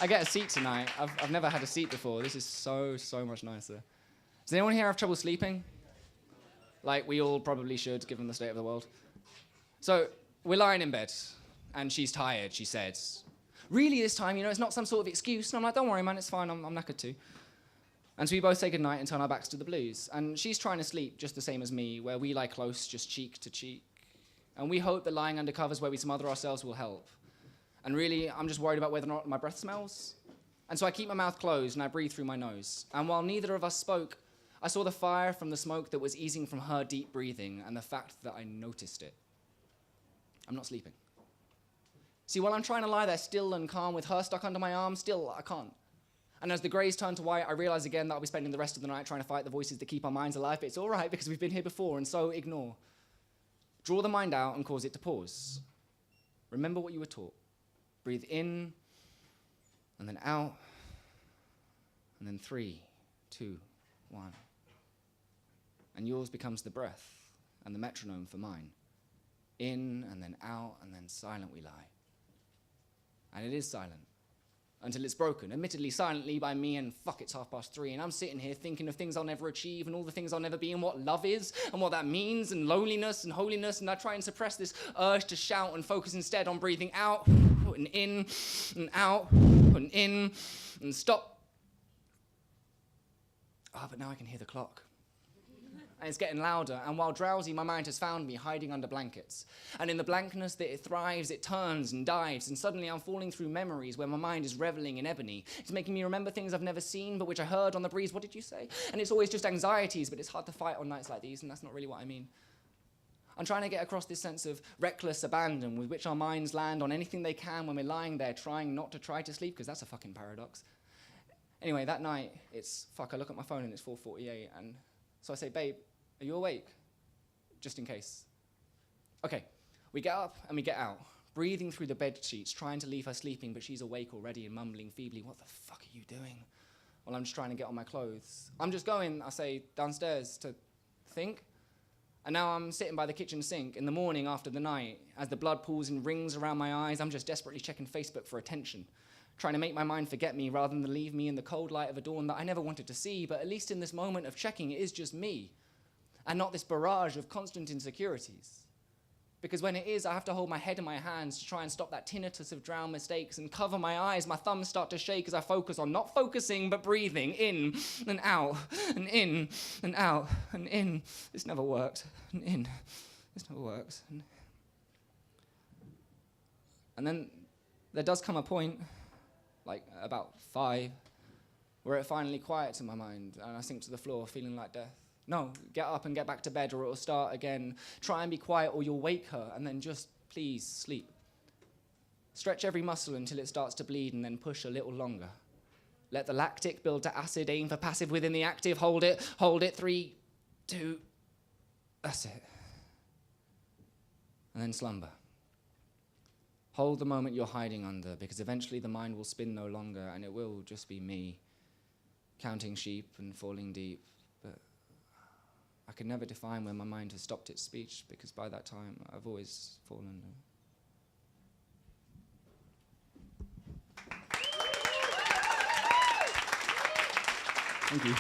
I get a seat tonight. I've never had a seat before. This is so much nicer. Does anyone here have trouble sleeping? Like, we all probably should, given the state of the world. So, we're lying in bed, and she's tired, she says. Really, this time, it's not some sort of excuse. And I'm like, don't worry, man, it's fine, I'm knackered too. And so we both say goodnight and turn our backs to the blues. And she's trying to sleep just the same as me, where we lie close, just cheek to cheek. And we hope that lying under covers where we smother ourselves will help. And really, I'm just worried about whether or not my breath smells. And so I keep my mouth closed and I breathe through my nose. And while neither of us spoke, I saw the fire from the smoke that was easing from her deep breathing and the fact that I noticed it. I'm not sleeping. See, while I'm trying to lie there still and calm with her stuck under my arm, still I can't. And as the greys turn to white, I realize again that I'll be spending the rest of the night trying to fight the voices that keep our minds alive, but it's all right because we've been here before, and so ignore. Draw the mind out and cause it to pause. Remember what you were taught. Breathe in, and then out, and then 3, 2, 1. And yours becomes the breath and the metronome for mine. In, and then out, and then silent we lie. And it is silent. Until it's broken, admittedly silently by me, and fuck, it's 3:30, and I'm sitting here thinking of things I'll never achieve, and all the things I'll never be, and what love is, and what that means, and loneliness, and holiness, and I try and suppress this urge to shout and focus instead on breathing out, and in, and out, and in, and stop. But now I can hear the clock. And it's getting louder, and while drowsy, my mind has found me hiding under blankets. And in the blankness that it thrives, it turns and dives, and suddenly I'm falling through memories where my mind is reveling in ebony. It's making me remember things I've never seen, but which I heard on the breeze. What did you say? And it's always just anxieties, but it's hard to fight on nights like these, and that's not really what I mean. I'm trying to get across this sense of reckless abandon with which our minds land on anything they can when we're lying there trying not to try to sleep, because that's a fucking paradox. Anyway, that night, I look at my phone and it's 4:48, and so I say, babe, are you awake? Just in case. Okay, we get up and we get out, breathing through the bed sheets, trying to leave her sleeping, but she's awake already and mumbling feebly, what the fuck are you doing? Well, I'm just trying to get on my clothes. I'm just going, I say, downstairs to think. And now I'm sitting by the kitchen sink in the morning after the night. As the blood pools in rings around my eyes, I'm just desperately checking Facebook for attention, trying to make my mind forget me rather than leave me in the cold light of a dawn that I never wanted to see, but at least in this moment of checking, it is just me, and not this barrage of constant insecurities. Because when it is, I have to hold my head in my hands to try and stop that tinnitus of drowned mistakes and cover my eyes. My thumbs start to shake as I focus on not focusing, but breathing in and out, and in and out, and in. This never worked, and in. This never works. And then there does come a point, like about 5, where it finally quiets in my mind, and I sink to the floor feeling like death. No, get up and get back to bed or it'll start again. Try and be quiet or you'll wake her, and then just, please, sleep. Stretch every muscle until it starts to bleed and then push a little longer. Let the lactic build to acid, aim for passive within the active, hold it, 3, 2, that's it. And then slumber. Hold the moment you're hiding under, because eventually the mind will spin no longer and it will just be me, counting sheep and falling deep. But I can never define when my mind has stopped its speech, because by that time I've always fallen. Thank you.